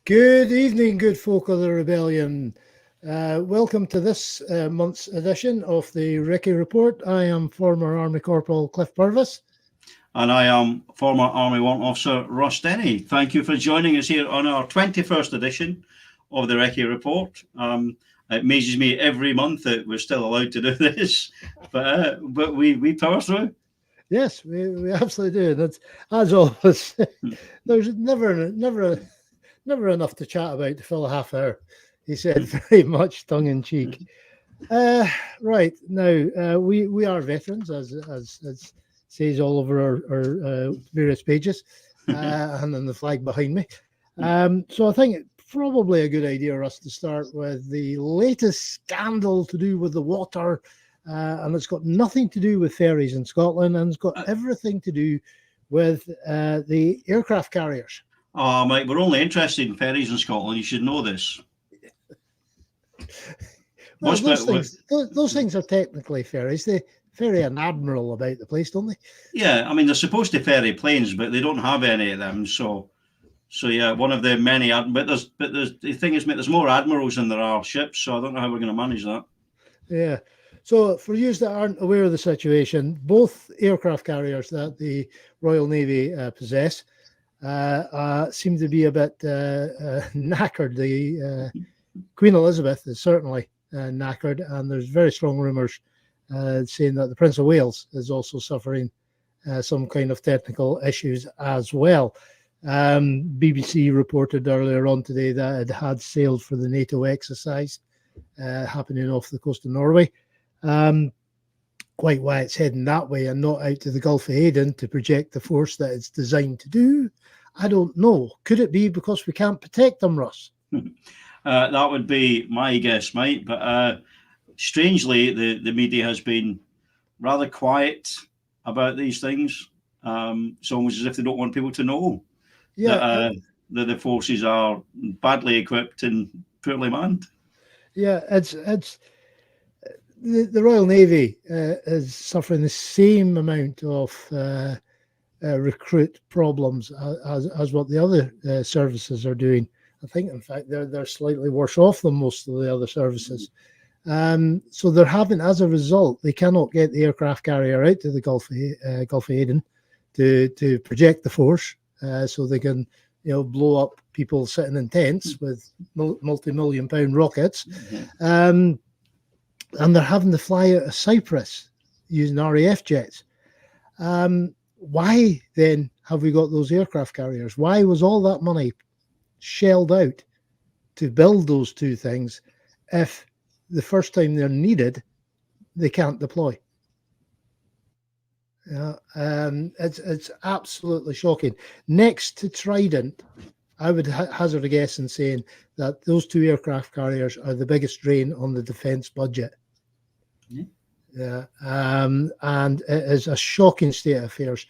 Good evening, good folk of the rebellion. Welcome to this month's edition of the Recce Report. I am former Army Corporal Cliff Purvis. And I am former Army Warrant Officer Russ Denny. Thank you for joining us here on our 21st edition of the Recce Report. It amazes me every month that we're still allowed to do this, but we power through. Yes, we absolutely do. That's, as always, there's never enough to chat about to fill a half hour, he said, very much tongue in cheek. Right now, we are veterans, as says all over our various pages, and then the flag behind me. So I think it's probably a good idea, Russ, to start with the latest scandal to do with the water, and it's got nothing to do with ferries in Scotland, and it's got everything to do with the aircraft carriers. Oh, mate, we're only interested in ferries in Scotland. You should know this. Well, those things are technically ferries. They ferry an admiral about the place, don't they? Yeah, I mean, they're supposed to ferry planes, but they don't have any of them. So yeah, one of the many. But the thing is, mate, there's more admirals than there are ships. So I don't know how we're going to manage that. Yeah. So for you that aren't aware of the situation, both aircraft carriers that the Royal Navy possess seem to be a bit knackered. The Queen Elizabeth is certainly knackered, and there's very strong rumours saying that the Prince of Wales is also suffering some kind of technical issues as well. BBC reported earlier on today that it had sailed for the NATO exercise happening off the coast of Norway. Quite why it's heading that way and not out to the Gulf of Aden to project the force that it's designed to do, I don't know. Could it be because we can't protect them, Russ? That would be my guess, mate. But strangely, the media has been rather quiet about these things. It's almost as if they don't want people to know that the forces are badly equipped and poorly manned. Yeah, it's the Royal Navy is suffering the same amount of recruit problems as what the other services are doing. I think, in fact, they're slightly worse off than most of the other services. So they're having, as a result, they cannot get the aircraft carrier out to the Gulf of Aden to project the force, so they can, blow up people sitting in tents with multi-million-pound rockets. And they're having to fly out of Cyprus using RAF jets. Why then have we got those aircraft carriers? Why was all that money shelled out to build those two things if the first time they're needed, they can't deploy? It's absolutely shocking. Next to Trident, I would hazard a guess in saying that those two aircraft carriers are the biggest drain on the defence budget. Yeah, and it is a shocking state of affairs.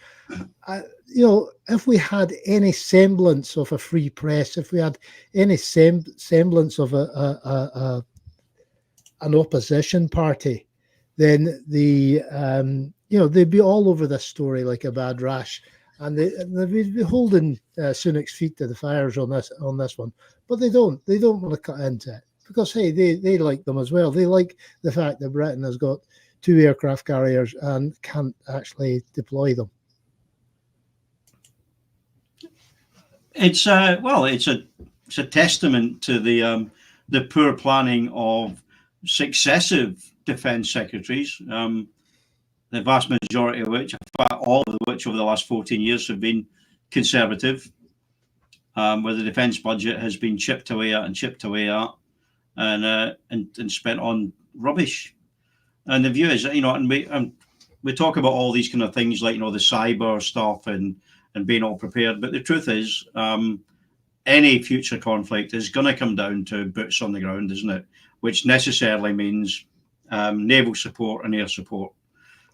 If we had any semblance of a free press, if we had any semblance of an opposition party, then they'd be all over this story like a bad rash, and they'd be holding Sunak's feet to the fires on this one. But they don't want to cut into it because hey, they like them as well. They like the fact that Britain has got two aircraft carriers and can't actually deploy them. It's a testament to the poor planning of successive defence secretaries, the vast majority of which, in fact, all of which over the last 14 years have been Conservative, where the defence budget has been chipped away at and spent on rubbish. And the view is, and we talk about all these kind of things like, the cyber stuff and being all prepared. But the truth is, any future conflict is going to come down to boots on the ground, isn't it? Which necessarily means naval support and air support.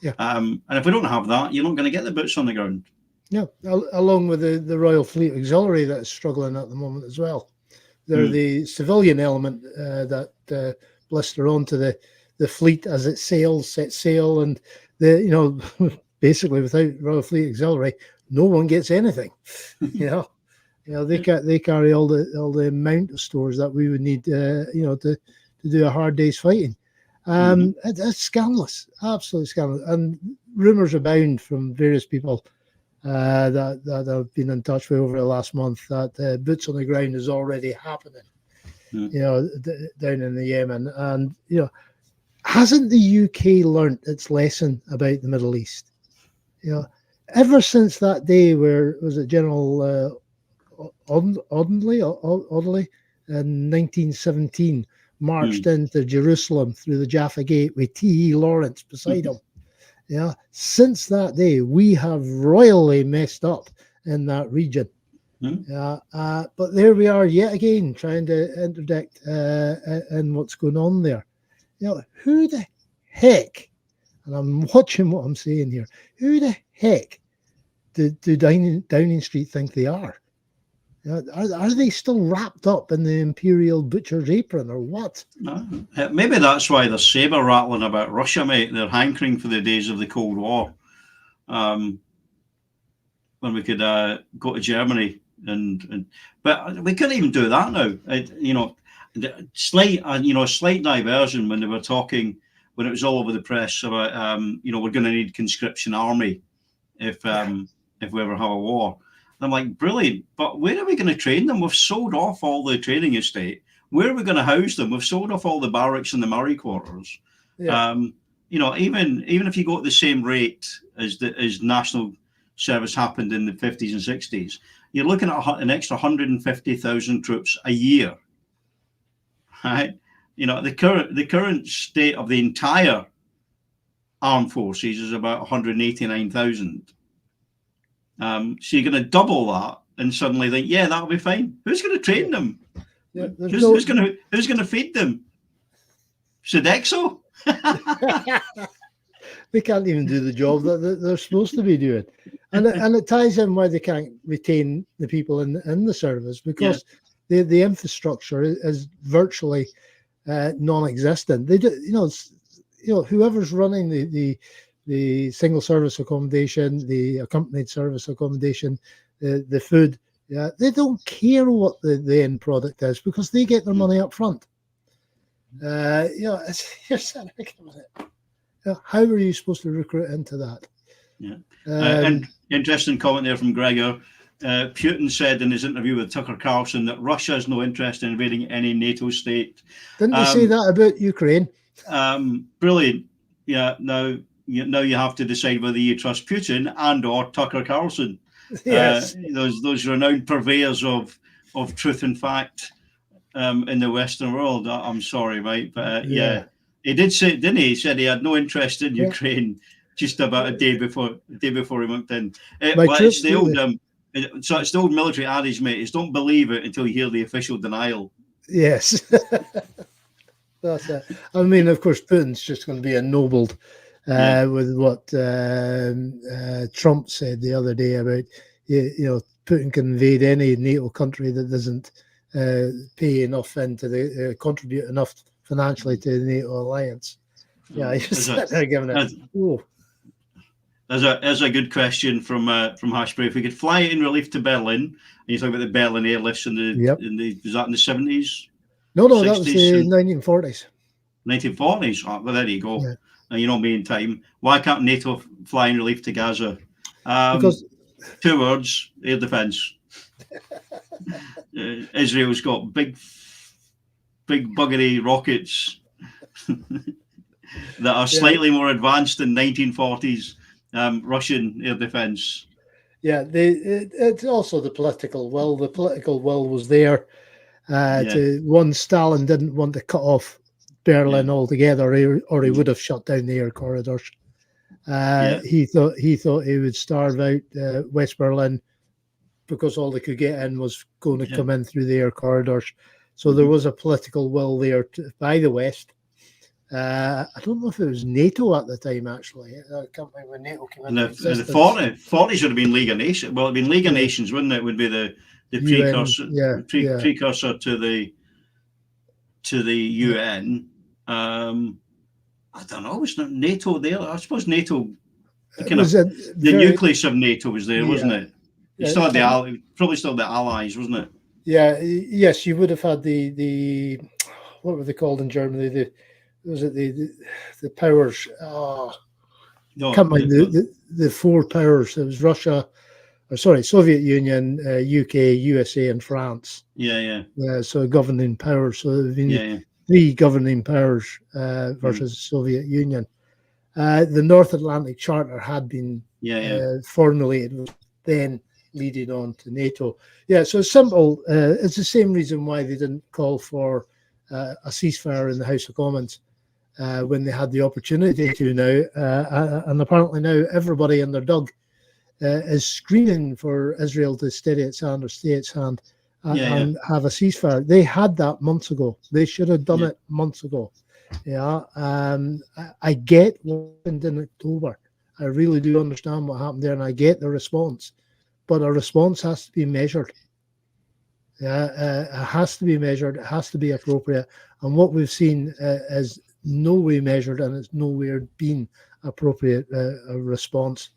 Yeah. And if we don't have that, you're not going to get the boots on the ground. Yeah, along with the Royal Fleet Auxiliary that's struggling at the moment as well. They're the civilian element that blister onto the fleet as it sails, set sail, and basically without Royal Fleet Auxiliary, no one gets anything. They carry all the amount of stores that we would need, to do a hard day's fighting. It's scandalous, absolutely scandalous, and rumours abound from various people that I've been in touch with over the last month that boots on the ground is already happening, down in the Yemen. And, hasn't the UK learnt its lesson about the Middle East? Ever since that day where, was it General Audley in 1917 marched into Jerusalem through the Jaffa Gate with T.E. Lawrence beside him. Since that day, we have royally messed up in that region. But there we are yet again trying to interdict in what's going on there. Who the heck, and I'm watching what I'm saying here, who the heck do Downing Street think they are? Are they still wrapped up in the imperial butcher's apron or what? Maybe that's why they're saber rattling about Russia, mate. They're hankering for the days of the Cold War, when we could go to Germany, but we couldn't even do that now. Slight diversion when they were talking, when it was all over the press about we're going to need conscription army if we ever have a war. I'm like, brilliant, but where are we going to train them? We've sold off all the training estate. Where are we going to house them? We've sold off all the barracks and the Murray quarters. Even if you go at the same rate as national service happened in the 50s and 60s, you're looking at an extra 150,000 troops a year. Right? The current state of the entire armed forces is about 189,000. So you're going to double that and suddenly think, yeah, that'll be fine. Who's going to train them? Who's going to feed them? Sodexo? They can't even do the job that they're supposed to be doing, and it ties in why they can't retain the people in the service, because the infrastructure is virtually non-existent. They do, whoever's running the single service accommodation, the accompanied service accommodation, the food, they don't care what the end product is because they get their money up front. You're saying, how are you supposed to recruit into that? And interesting comment there from Gregor. Putin said in his interview with Tucker Carlson that Russia has no interest in invading any NATO state. Didn't he say that about Ukraine? Brilliant. Yeah. Now you have to decide whether you trust Putin and or Tucker Carlson. Yes. Those renowned purveyors of truth and fact in the Western world. I'm sorry, mate, but he did say, didn't he? He said he had no interest in Ukraine just about a day before he went in. It's the old it's the old military adage, mate. Is don't believe it until you hear the official denial. Yes. That's it. I mean, of course, Putin's just going to be ennobled with what Trump said the other day about, Putin can invade any NATO country that doesn't pay enough into contribute enough financially to the NATO alliance. Yeah, he's sitting there giving it. There's a good question from Hashbury. If we could fly in relief to Berlin, and you talk about the Berlin airlifts was that in the 70s? No, that was the 1940s. 1940s. Oh, well, there you go. Yeah. You know me in time. Why can't NATO fly in relief to Gaza? Because 2 words: air defense. Israel's got big buggery rockets that are slightly more advanced than 1940s Russian air defense. Yeah, it's also the political will. The political will was there. Stalin didn't want to cut off Berlin altogether, or he would have shut down the air corridors. He thought he would starve out West Berlin because all they could get in was going to come in through the air corridors. So there was a political will there by the West I don't know if it was NATO at the time, actually. I can't remember when NATO came And into the existence. 40s would have been League of Nations. Well, it'd been League of Yeah. Nations, wouldn't it? Would be the UN, precursor to the UN. I don't know. Was not NATO there? I suppose NATO. The nucleus of NATO was there, wasn't it? You still had probably still the Allies, wasn't it? Yeah. Yes, you would have had the what were they called in Germany? The powers? The four powers. It was Russia, Soviet Union, UK, USA, and France. Yeah. So governing powers. So there have been three governing powers versus the Soviet Union. The North Atlantic Charter had been formulated, then leading on to NATO. Yeah, so it's simple. It's the same reason why they didn't call for a ceasefire in the House of Commons when they had the opportunity to now. And apparently now everybody in their dug is screaming for Israel to steady its hand or stay its hand and have a ceasefire. They had that months ago. They should have done it months ago. Yeah, I get what happened in October. I really do understand what happened there, and I get the response. But a response has to be measured. Yeah, it has to be measured. It has to be appropriate. And what we've seen is no way measured, and it's nowhere been appropriate response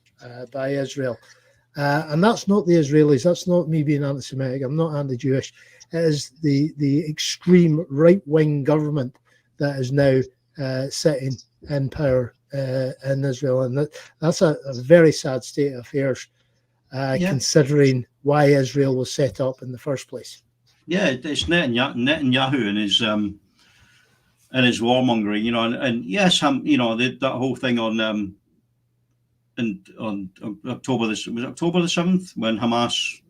by Israel. And that's not the Israelis. That's not me being anti-Semitic. I'm not anti-Jewish. It is the extreme right-wing government that is now sitting in power in Israel. And that's a very sad state of affairs, considering why Israel was set up in the first place. Yeah, it's Netanyahu and his warmongering, and yes, that whole thing on October was October the 7th when Hamas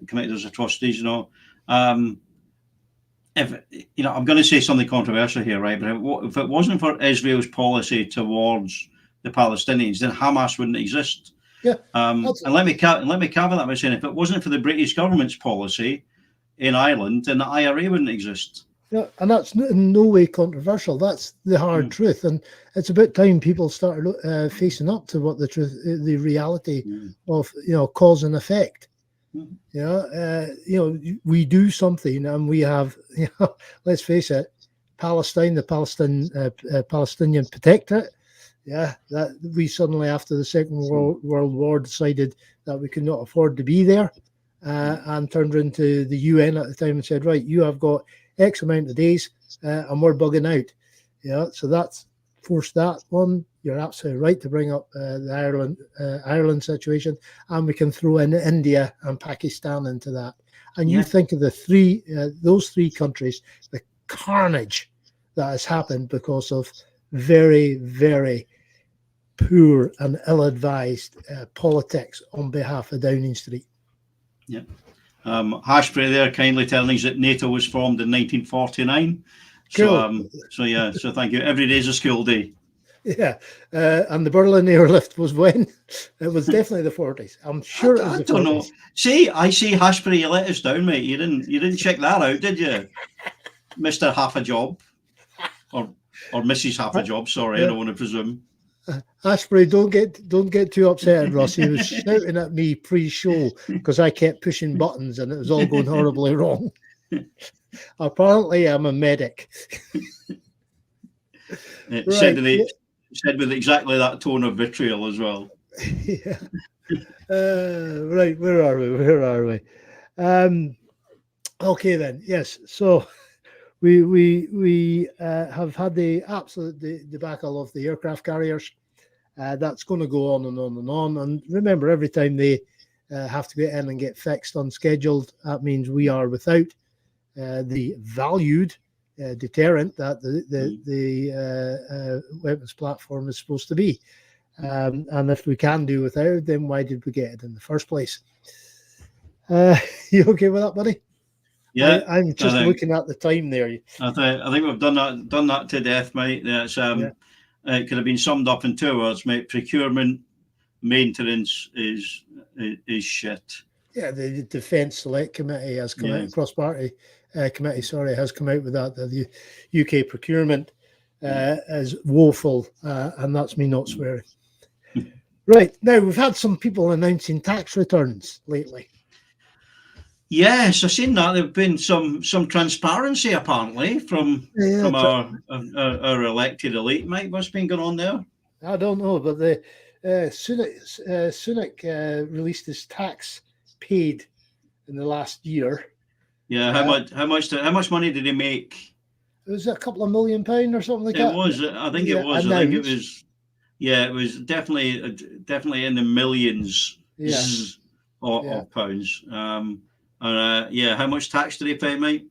committed those atrocities. If I'm going to say something controversial here, right? But if it wasn't for Israel's policy towards the Palestinians, then Hamas wouldn't exist. Yeah. And let me caveat that by saying, if it wasn't for the British government's policy in Ireland, then the IRA wouldn't exist. Yeah, and that's in no way controversial. That's the hard truth, and it's about time people started facing up to what the reality of cause and effect. We do something, and we have, let's face it, Palestine, the Palestinian protectorate. Yeah, that we suddenly, after the Second World War, decided that we could not afford to be there, and turned into the UN at the time and said, right, you have got X amount of days, and we're bugging out. So that's forced that one. You're absolutely right to bring up the Ireland situation, and we can throw in India and Pakistan into that. And you think of those three countries, the carnage that has happened because of very, very poor and ill-advised politics on behalf of Downing Street. Yeah. Hashbury there kindly telling us that NATO was formed in 1949. Cool. So thank you. Every day is a school day. Yeah, and the Berlin airlift was when? It was definitely the 40s. I'm sure it was the 40s. I don't know. I see, Hashbury, you let us down, mate. You didn't check that out, did you, Mr. Half a Job, or Mrs. Half a Job? Sorry, I don't want to presume. Ashbury, don't get too upset, Russ. He was shouting at me pre-show because I kept pushing buttons and it was all going horribly wrong. Apparently, I'm a medic. Said with exactly that tone of vitriol as well. Yeah. Right, where are we? Okay then. Yes. So we have had the absolute debacle of the aircraft carriers. That's going to go on and on and on. And remember, every time they have to get in and get fixed unscheduled, that means we are without the valued deterrent that the weapons platform is supposed to be. And if we can do without, then why did we get it in the first place? You okay with that, buddy? Yeah, I'm just looking at the time there. I think we've done that to death, mate. That's it could have been summed up in 2 words, mate. Procurement, maintenance is shit. Yeah, the Defence Select Committee has come out, cross-party committee, has come out with that the UK procurement is woeful, and that's me not swearing. Right, now we've had some people announcing tax returns lately. Yes, I've seen that. There've been some transparency apparently from our elected elite. Mike, what's been going on there? I don't know, but the Sunak released his tax paid in the last year. Yeah, how much money did he make? It was a couple of £1 million or something like that. It was. I think it was. I think it was. Yeah, it was definitely in the millions of pounds. How much tax did he pay, mate?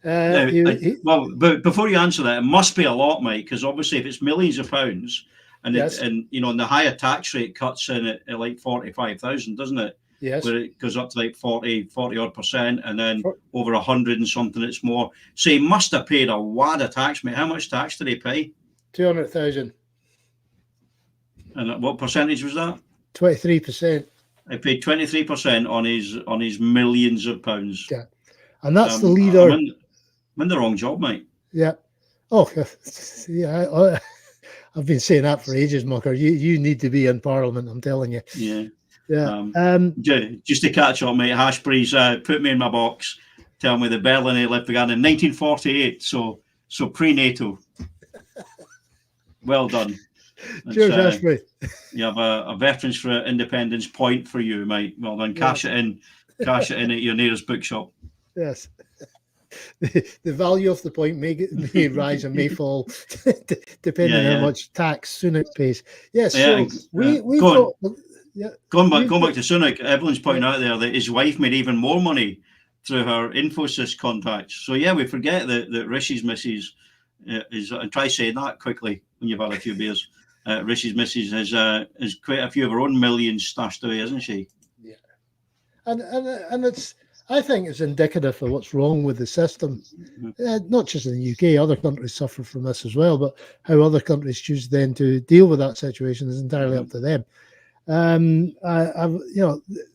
But before you answer that, it must be a lot, mate, because obviously if it's millions of pounds, and and the higher tax rate cuts in at like 45,000, doesn't it? Yes. Where it goes up to like 40 odd percent, and then over 100 and something, it's more. So he must have paid a wad of tax, mate. How much tax did he pay? 200,000. And what percentage was that? 23%. He paid 23% on his millions of pounds. Yeah, and that's the leader. I'm in the wrong job, mate. Yeah. Oh, yeah. I've been saying that for ages, Mucker. You need to be in Parliament. I'm telling you. Yeah. Yeah. Just to catch up, mate. Hashberry's put me in my box. Tell me the Berlin Airlift began in 1948. So pre-NATO. Well done. Cheers, Hashberry. You have a Veterans for Independence point for you, mate. Well done. Cash it in at your nearest bookshop. Yes. The value of the point may rise and may fall depending on how much tax Sunak pays. Yes. So going back to Sunak, Evelyn's pointing out there that his wife made even more money through her Infosys contacts. So we forget that Rishi's missus is, and try saying that quickly when you've had a few beers. Rishi's missus has quite a few of her own millions stashed away, isn't she? Yeah, and it's, I think it's indicative of what's wrong with the system. Not just in the UK, other countries suffer from this as well. But how other countries choose then to deal with that situation is entirely up to them.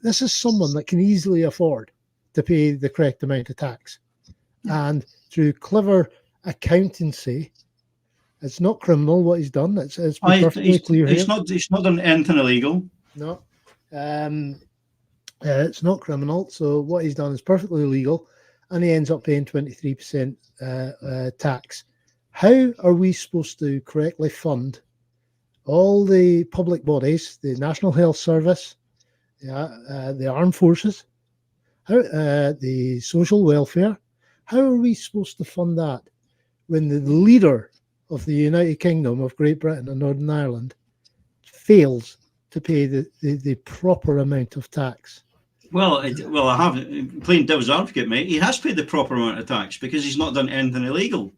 This is someone that can easily afford to pay the correct amount of tax, and through clever accountancy. It's not criminal what he's done. It's perfectly clear. It's not done anything illegal. No, it's not criminal. So what he's done is perfectly legal, and he ends up paying 23% tax. How are we supposed to correctly fund all the public bodies, the National Health Service, the Armed Forces, the social welfare? How are we supposed to fund that when the leader of the United Kingdom of Great Britain and Northern Ireland fails to pay the proper amount of tax? Well, I have playing devil's advocate, mate. He has paid the proper amount of tax because he's not done anything illegal.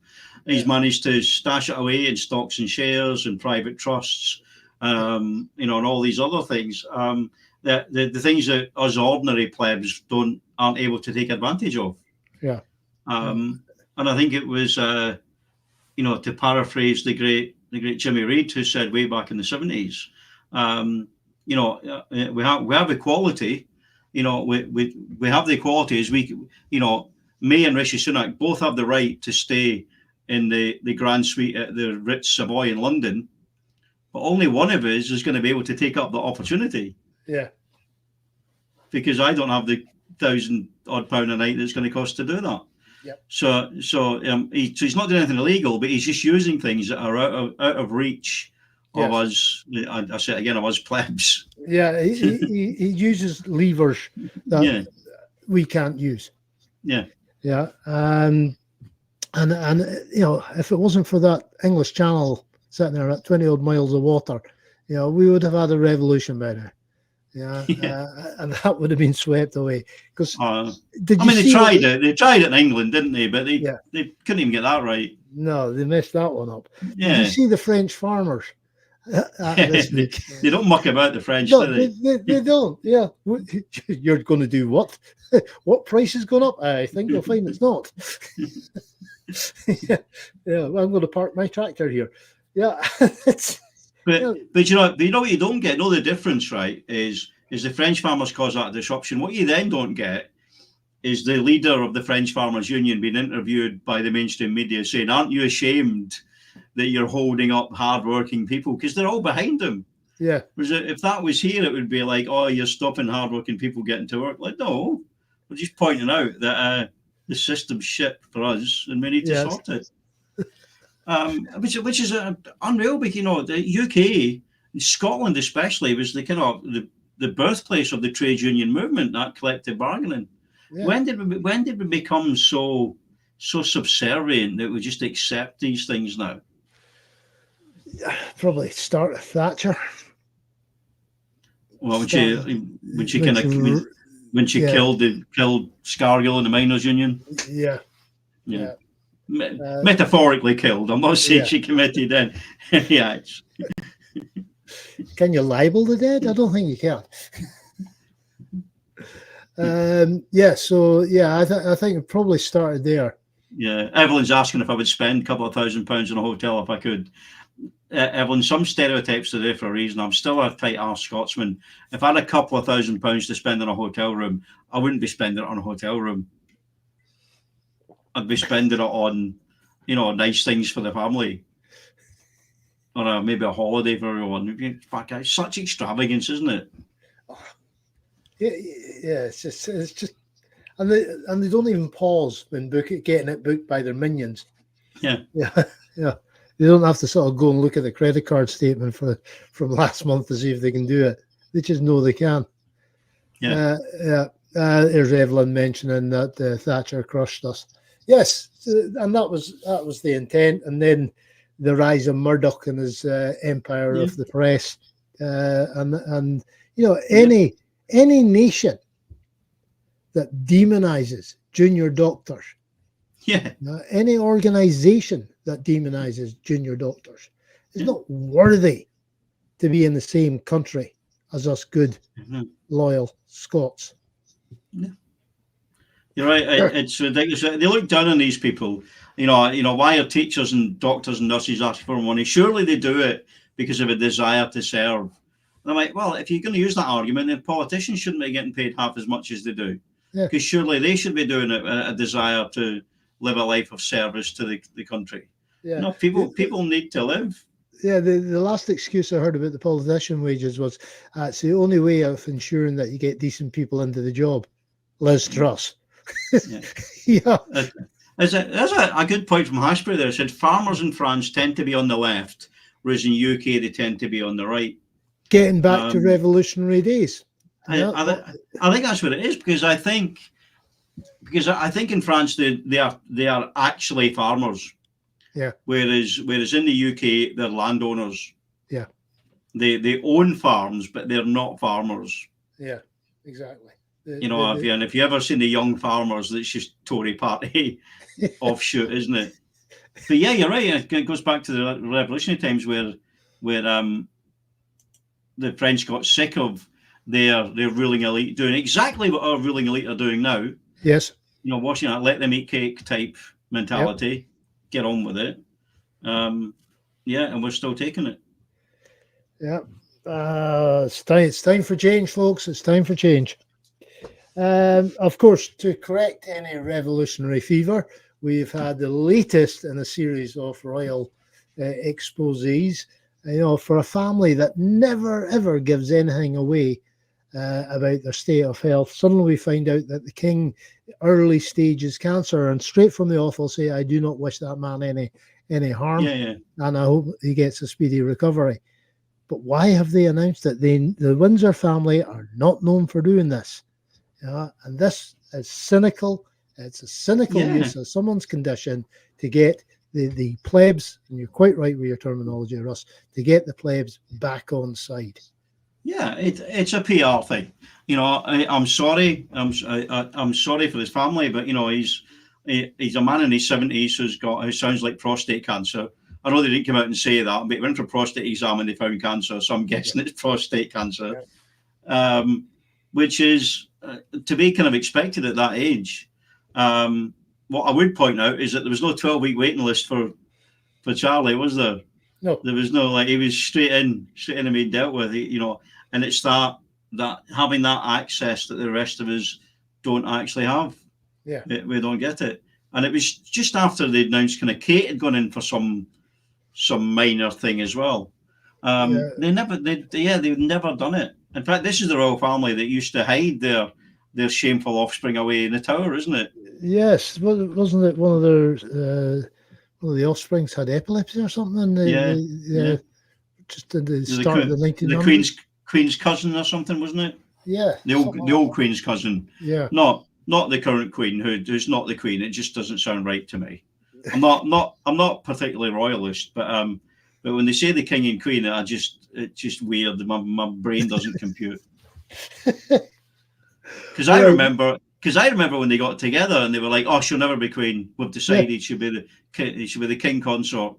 He's managed to stash it away in stocks and shares and private trusts, and all these other things. The things that us ordinary plebs aren't able to take advantage of. Yeah. And I think it was, to paraphrase the great Jimmy Reid, who said way back in the 70s, we have equality. We have the equality as me and Rishi Sunak both have the right to stay in the grand suite at the Ritz Savoy in London, but only one of us is going to be able to take up the opportunity. Yeah. Because I don't have the £1,000 odd a night that's going to cost to do that. Yep. So he's not doing anything illegal, but he's just using things that are out of reach of us. I say it again, of us plebs. Yeah, he uses levers that we can't use. Yeah. Yeah. And if it wasn't for that English Channel sitting there at 20 odd miles of water, we would have had a revolution by now. Yeah, and that would have been swept away. Because they tried it. They tried it in England, didn't they? But they couldn't even get that right. No, they messed that one up. Yeah. Did you see the French farmers? They don't muck about the French, no, do they? They don't. Yeah, you're going to do what? What price is going up? I think you'll find it's not. Well, I'm going to park my tractor here. Yeah, But you know what you don't get, the difference, right, is the French farmers cause that disruption. What you then don't get is the leader of the French Farmers Union being interviewed by the mainstream media saying, aren't you ashamed that you're holding up hardworking people? Because they're all behind him. Yeah. If that was here, it would be like, oh, you're stopping hardworking people getting to work. Like, no, we're just pointing out that the system's shit for us and we need to sort it. Which is unreal, because, the UK, Scotland especially, was the kind of the birthplace of the trade union movement, that collective bargaining. Yeah. When did we become so subservient that we just accept these things now? Probably start with Thatcher. Well, when she killed Scargill in the miners' union. Yeah. Metaphorically killed. I'm not saying she committed any acts. Can you libel the dead? I don't think you can. I think it probably started there. Yeah, Evelyn's asking if I would spend a couple of £1,000 in a hotel if I could. Evelyn, some stereotypes are there for a reason. I'm still a tight-ass Scotsman. If I had a couple of £1,000 to spend in a hotel room, I wouldn't be spending it on a hotel room. I'd be spending it on, nice things for the family, or maybe a holiday for everyone. Fuck, it's such extravagance, isn't it? Yeah. It's just, and they don't even pause when getting it booked by their minions. Yeah. They don't have to sort of go and look at the credit card statement from last month to see if they can do it. They just know they can. Yeah. There's Evelyn mentioning that Thatcher crushed us. Yes, and that was the intent. And then the rise of Murdoch and his empire of the press, and any nation that demonizes junior doctors, any organization that demonizes junior doctors is not worthy to be in the same country as us good, loyal Scots. Yeah. You're right. It's ridiculous. They look down on these people. Why are teachers and doctors and nurses asking for money? Surely they do it because of a desire to serve. And I'm like, well, if you're going to use that argument, then politicians shouldn't be getting paid half as much as they do. Because surely they should be doing it a desire to live a life of service to the country. Yeah. People need to live. Yeah, the last excuse I heard about the politician wages was it's the only way of ensuring that you get decent people into the job. Liz Truss. Yeah. There's a good point from Hashbury there. It said farmers in France tend to be on the left, whereas in UK they tend to be on the right. Getting back to revolutionary days. I think that's what it is, because I think in France they are actually farmers. Yeah. Whereas in the UK they're landowners. Yeah. They own farms, but they're not farmers. Yeah, exactly. If you ever seen the Young Farmers, that's just Tory party offshoot, isn't it? But yeah, you're right. It goes back to the revolutionary times where the French got sick of their ruling elite doing exactly what our ruling elite are doing now. Yes. Washing that let them eat cake type mentality. Yep. Get on with it. And we're still taking it. Yeah. It's time for change, folks. It's time for change. Of course, to correct any revolutionary fever, we've had the latest in a series of royal exposés. For a family that never ever gives anything away about their state of health, suddenly we find out that the king early stages cancer, and straight from the off will say, I do not wish that man any harm, and I hope he gets a speedy recovery. But why have they announced it? The Windsor family are not known for doing this. And this is cynical. It's a cynical use of someone's condition to get the plebs, and you're quite right with your terminology, Russ, to get the plebs back on side. Yeah, it's a PR thing. I'm sorry. I'm sorry for his family, but he's a man in his 70s who sounds like prostate cancer. I know they didn't come out and say that, but he went for a prostate exam and they found cancer, so I'm guessing it's prostate cancer, which is to be kind of expected at that age. What I would point out is that there was no 12-week waiting list for Charlie, was there? No. There was no, he was straight in and being dealt with, and it's that having that access that the rest of us don't actually have. Yeah. We don't get it. And it was just after they announced kind of Kate had gone in for some minor thing as well. Yeah. They've never done it. In fact, this is the royal family that used to hide their shameful offspring away in the tower, isn't it? Yes, wasn't it one of the offsprings had epilepsy or something? Yeah. Just at the The, start of the the 1900s. Queen's cousin or something, wasn't it? Yeah, The old Queen's cousin. Yeah. Not the current Queen, who's not the Queen. It just doesn't sound right to me. I'm not particularly royalist, but when they say the King and Queen, it's just weird. My brain doesn't compute. Because I remember when they got together and they were like, "Oh, she'll never be Queen. We've decided she'll be the King consort."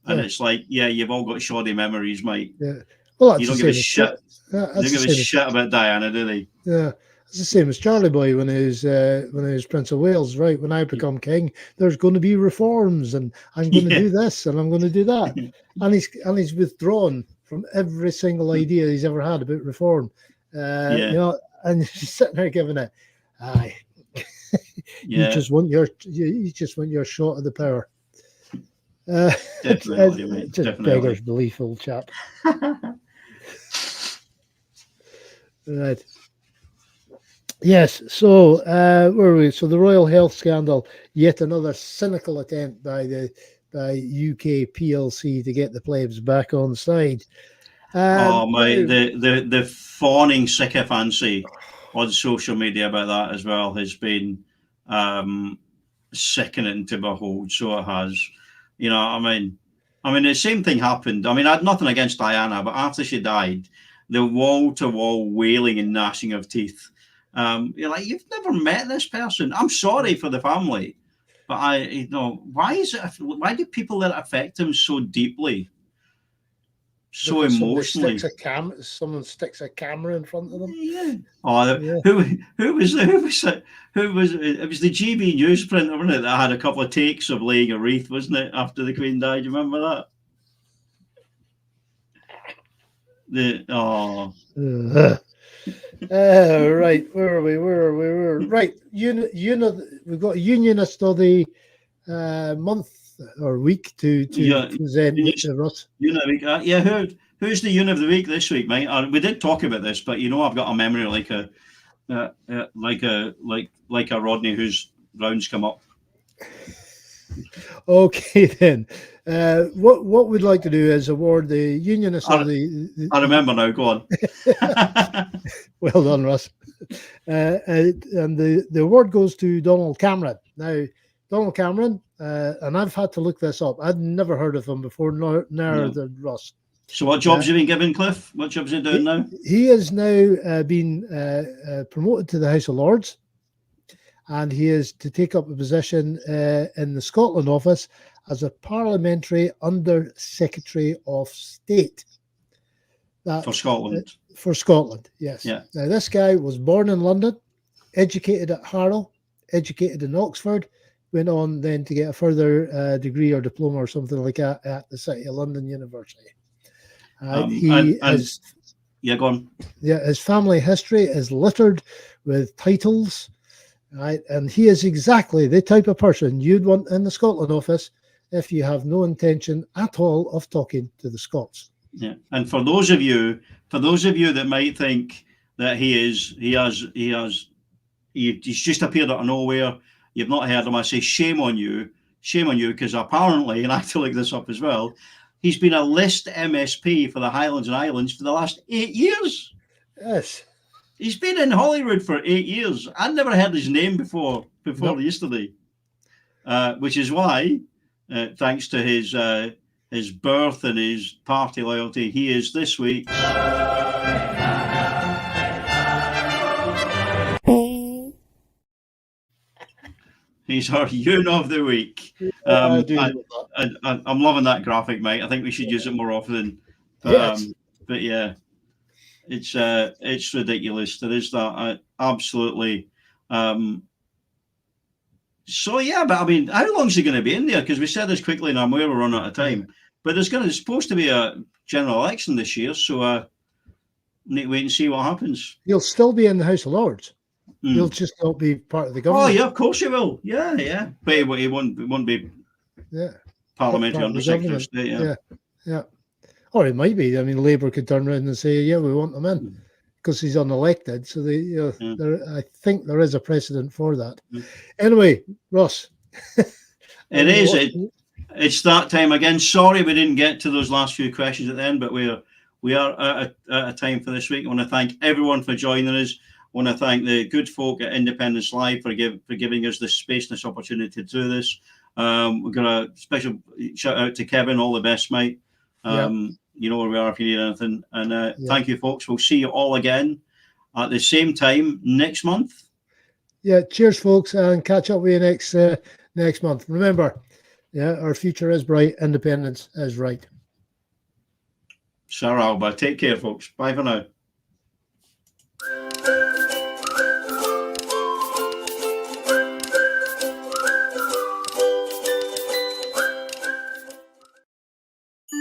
And it's like, yeah, you've all got shoddy memories, mate. Yeah. Well, that's you don't the give a same shit. That's They don't give a shit about Diana, do they? Yeah, it's the same as Charlie Boy when he was Prince of Wales. Right, when I become king, there's going to be reforms, and I'm going to do this, and I'm going to do that, and he's withdrawn from every single idea he's ever had about reform. You know, and he's sitting there giving it, aye. You just want your shot of the power. Definitely, mate. Just Definitely. beggar's belief, old chap. Right. Yes. So where were we? So the Royal Health scandal, yet another cynical attempt by UK PLC to get the plebs back on side. Mate, the fawning sycophancy on social media about that as well has been sickening to behold. So it has. You know, I mean, the same thing happened. I mean, I had nothing against Diana, but after she died, the wall-to-wall wailing and gnashing of teeth. You're like, you've never met this person. I'm sorry for the family, but why do people let it affect them so deeply, so emotionally? Someone sticks a camera in front of them. Yeah. Who was it? It was the GB newsprint, wasn't it, that had a couple of takes of laying a wreath, wasn't it, after the Queen died? You remember that? Right, where are we? Right. We've got Unionist of the month or week to present, Russ. Who's the Union of the week this week, mate? We did talk about this, but I've got a memory like a Rodney whose rounds come up. Okay, then. What we'd like to do is award the Unionist of the. I remember now. Go on. Well done, Russ. And the award goes to Donald Cameron. Now, Donald Cameron, and I've had to look this up. I'd never heard of him before, nor than Russ. So what jobs have you been given, Cliff? What jobs are you doing now? He has now been promoted to the House of Lords, and he is to take up a position in the Scotland office as a Parliamentary Under Secretary of State. For Scotland. For Scotland, yes. Yeah. Now, this guy was born in London, educated at Harrow, educated in Oxford, went on then to get a further degree or diploma or something like that at the City of London University. Go on. Yeah, his family history is littered with titles, right? And he is exactly the type of person you'd want in the Scotland office if you have no intention at all of talking to the Scots. Yeah, and for those of you that might think that he's just appeared out of nowhere, you've not heard him, I say shame on you, because apparently, and I had to look this up as well, he's been a list MSP for the Highlands and Islands for the last 8 years. Yes. He's been in Hollywood for 8 years. I'd never heard his name before yesterday, which is why, thanks to his birth and his party loyalty, he is this week. He's our Yoon of the week. I'm loving that graphic, mate. I think we should use it more often. But yeah, it's ridiculous. There is that absolutely. So yeah, but I mean, how long is he going to be in there? Because we said this quickly, and I'm aware we're running out of time. But there's supposed to be a general election this year, so need to wait and see what happens. He'll still be in the House of Lords. He'll just not be part of the Oh government. yeah, of course he will. Yeah, yeah. But he won't be parliamentary part of the Undersecretary of government. State. Yeah. Yeah. Or it might be. I mean, Labour could turn around and say, "Yeah, we want him in," because he's unelected. So I think there is a precedent for that. Anyway, Russ. It is. It's that time again. Sorry we didn't get to those last few questions at the end, but we are out of time for this week. I want to thank everyone for joining us. I want to thank the good folk at Independence Live for giving us this space and this opportunity to do this. We've got a special shout out to Kevin. All the best, mate. You know where we are if you need anything. And thank you, folks. We'll see you all again at the same time next month. Yeah, cheers, folks, and catch up with you next month. Remember, our future is bright. Independence is right. Sarah Alba. Take care, folks. Bye for now.